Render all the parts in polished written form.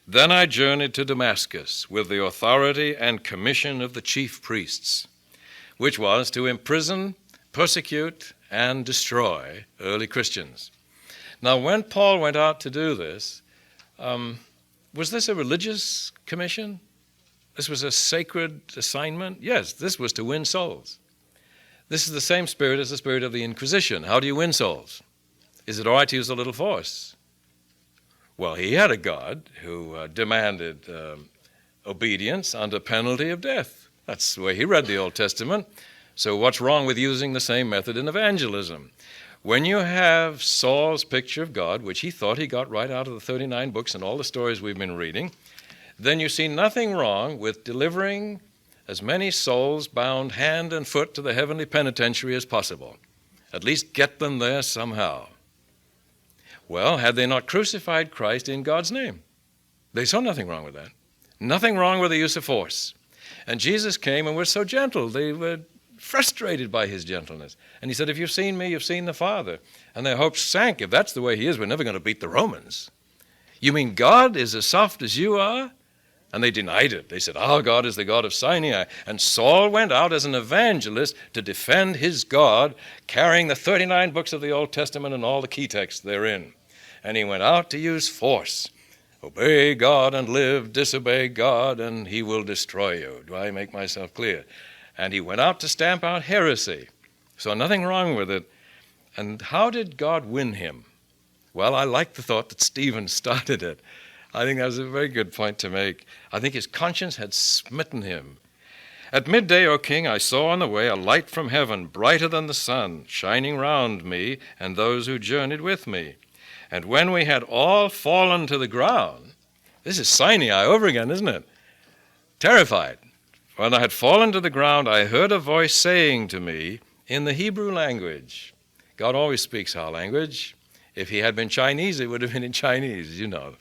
Then I journeyed to Damascus with the authority and commission of the chief priests, which was to imprison, persecute, and destroy early Christians. Now, when Paul went out to do this, was this a religious commission? This was a sacred assignment? Yes, this was to win souls. This is the same spirit as the spirit of the Inquisition. How do you win souls? Is it all right to use a little force? Well, he had a God who demanded obedience under penalty of death. That's the way he read the Old Testament. So what's wrong with using the same method in evangelism? When you have Saul's picture of God, which he thought he got right out of the 39 books and all the stories we've been reading, then you see nothing wrong with delivering as many souls bound hand and foot to the heavenly penitentiary as possible. At least get them there somehow. Well, had they not crucified Christ in God's name? They saw nothing wrong with that. Nothing wrong with the use of force. And Jesus came and was so gentle. They were frustrated by his gentleness. And he said, if you've seen me, you've seen the Father. And their hopes sank. If that's the way he is, we're never going to beat the Romans. You mean God is as soft as you are? And they denied it. They said, our God is the God of Sinai. And Saul went out as an evangelist to defend his God, carrying the 39 books of the Old Testament and all the key texts therein. And he went out to use force. Obey God and live, disobey God, and he will destroy you. Do I make myself clear? And he went out to stamp out heresy. So nothing wrong with it. And how did God win him? Well, I like the thought that Stephen started it. I think that was a very good point to make. I think his conscience had smitten him. At midday, O king, I saw on the way a light from heaven, brighter than the sun, shining round me and those who journeyed with me. And when we had all fallen to the ground, this is Sinai over again, isn't it? Terrified. When I had fallen to the ground, I heard a voice saying to me in the Hebrew language. God always speaks our language. If he had been Chinese, it would have been in Chinese, you know.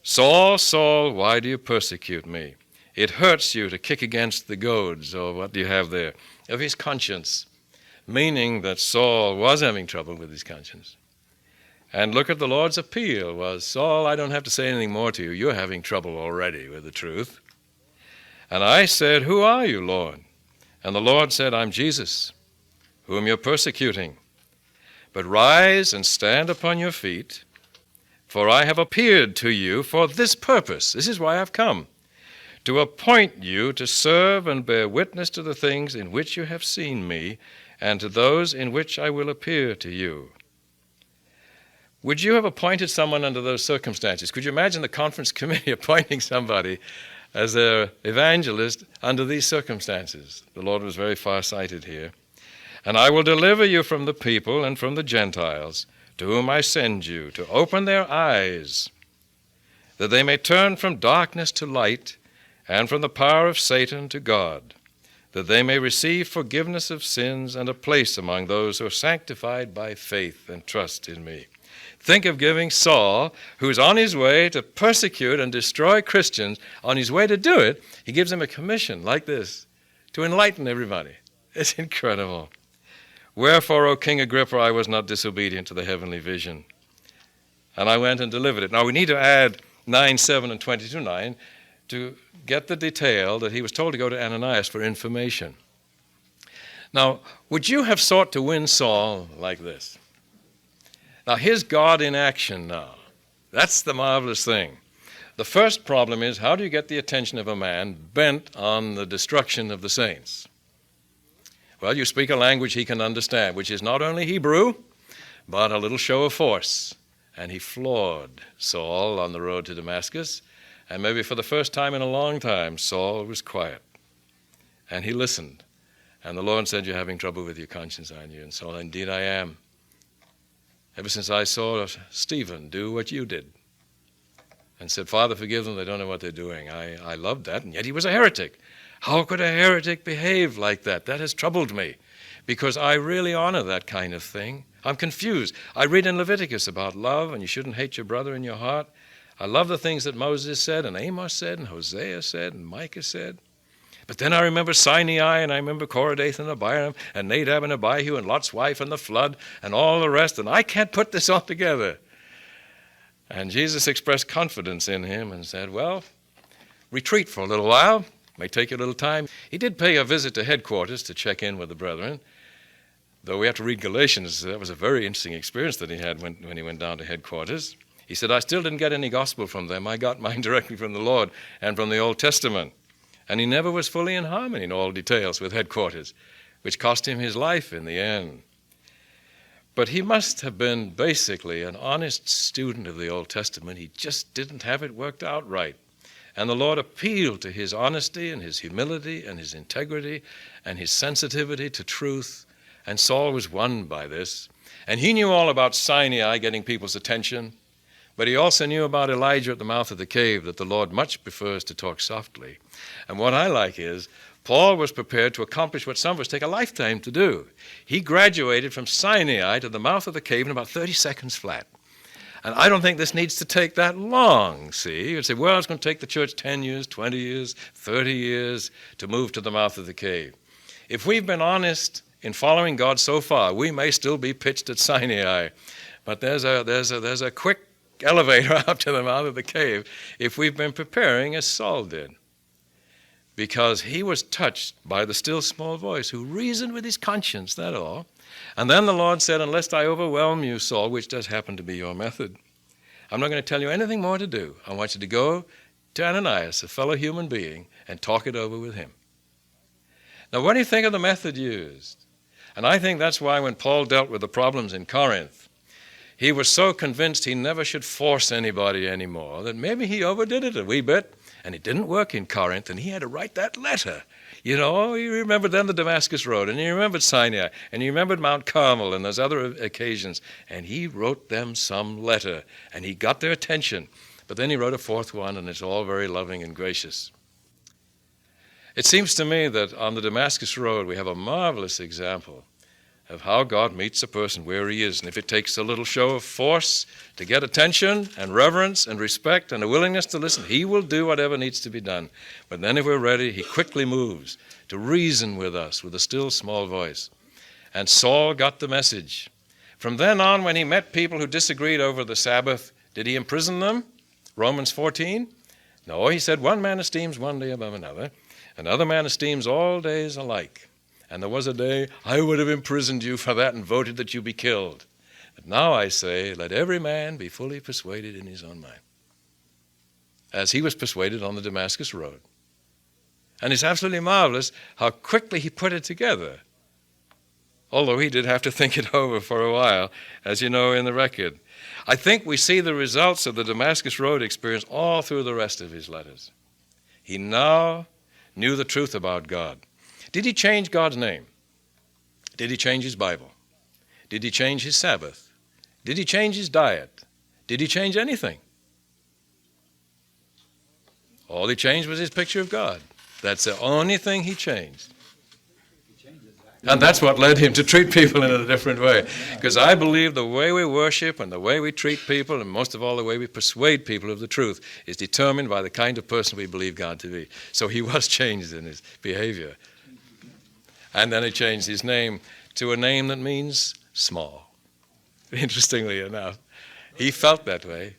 Saul, Saul, why do you persecute me? It hurts you to kick against the goads, or what do you have there, of his conscience, meaning that Saul was having trouble with his conscience. And look at the Lord's appeal was, Saul, I don't have to say anything more to you. You're having trouble already with the truth. And I said, who are you, Lord? And the Lord said, I'm Jesus, whom you're persecuting. But rise and stand upon your feet, for I have appeared to you for this purpose. This is why I've come, to appoint you to serve and bear witness to the things in which you have seen me, and to those in which I will appear to you. Would you have appointed someone under those circumstances? Could you imagine the conference committee appointing somebody as their evangelist under these circumstances? The Lord was very far-sighted here. And I will deliver you from the people and from the Gentiles, to whom I send you, to open their eyes, that they may turn from darkness to light, and from the power of Satan to God, that they may receive forgiveness of sins and a place among those who are sanctified by faith and trust in me. Think of giving Saul, who's on his way to persecute and destroy Christians, on his way to do it, he gives him a commission like this, to enlighten everybody. It's incredible. Wherefore, O King Agrippa, I was not disobedient to the heavenly vision. And I went and delivered it. Now, we need to add 9:7 and 22:9 to get the detail that he was told to go to Ananias for information. Now, would you have sought to win Saul like this? Now, here's God in action now. That's the marvelous thing. The first problem is, how do you get the attention of a man bent on the destruction of the saints? Well, you speak a language he can understand, which is not only Hebrew, but a little show of force. And he floored Saul on the road to Damascus. And maybe for the first time in a long time, Saul was quiet. And he listened. And the Lord said, you're having trouble with your conscience, aren't you? And Saul, indeed I am. Ever since I saw Stephen do what you did. And said, Father, forgive them, they don't know what they're doing. I loved that, and yet he was a heretic. How could a heretic behave like that? That has troubled me, because I really honor that kind of thing. I'm confused. I read in Leviticus about love, and you shouldn't hate your brother in your heart. I love the things that Moses said, and Amos said, and Hosea said, and Micah said. But then I remember Sinai, and I remember Korah, Dathan, and Abiram, and Nadab and Abihu, and Lot's wife, and the flood, and all the rest, and I can't put this all together. And Jesus expressed confidence in him and said, well, retreat for a little while. May take you a little time. He did pay a visit to headquarters to check in with the brethren, though we have to read Galatians. That was a very interesting experience that he had when he went down to headquarters. He said, I still didn't get any gospel from them. I got mine directly from the Lord and from the Old Testament. And he never was fully in harmony in all details with headquarters, which cost him his life in the end. But he must have been basically an honest student of the Old Testament. He just didn't have it worked out right. And the Lord appealed to his honesty and his humility and his integrity and his sensitivity to truth. And Saul was won by this. And he knew all about Sinai getting people's attention. But he also knew about Elijah at the mouth of the cave, that the Lord much prefers to talk softly. And what I like is, Paul was prepared to accomplish what some of us take a lifetime to do. He graduated from Sinai to the mouth of the cave in about 30 seconds flat. And I don't think this needs to take that long, see? You'd say, well, it's going to take the church 10 years, 20 years, 30 years to move to the mouth of the cave. If we've been honest in following God so far, we may still be pitched at Sinai. But there's a quick elevator up to the mouth of the cave if we've been preparing as Saul did. Because he was touched by the still small voice who reasoned with his conscience, that's all. And then the Lord said, unless I overwhelm you, Saul, which does happen to be your method, I'm not going to tell you anything more to do. I want you to go to Ananias, a fellow human being, and talk it over with him. Now, what do you think of the method used? And I think that's why when Paul dealt with the problems in Corinth, he was so convinced he never should force anybody anymore that maybe he overdid it a wee bit, and it didn't work in Corinth, and he had to write that letter. You know, he remembered then the Damascus Road, and he remembered Sinai, and he remembered Mount Carmel, and those other occasions, and he wrote them some letter, and he got their attention. But then he wrote a fourth one, and it's all very loving and gracious. It seems to me that on the Damascus Road we have a marvelous example of how God meets a person where he is. And if it takes a little show of force to get attention and reverence and respect and a willingness to listen, he will do whatever needs to be done. But then if we're ready, he quickly moves to reason with us with a still small voice. And Saul got the message. From then on, when he met people who disagreed over the Sabbath, did he imprison them? Romans 14? No, he said, one man esteems one day above another. Another man esteems all days alike. And there was a day I would have imprisoned you for that and voted that you be killed. But now I say, let every man be fully persuaded in his own mind, as he was persuaded on the Damascus Road. And it's absolutely marvelous how quickly he put it together, although he did have to think it over for a while, as you know in the record. I think we see the results of the Damascus Road experience all through the rest of his letters. He now knew the truth about God. Did he change God's name? Did he change his Bible? Did he change his Sabbath? Did he change his diet? Did he change anything? All he changed was his picture of God. That's the only thing he changed. And that's what led him to treat people in a different way. Because I believe the way we worship and the way we treat people, and most of all the way we persuade people of the truth, is determined by the kind of person we believe God to be. So he was changed in his behavior. And then he changed his name to a name that means small. Interestingly enough, he felt that way.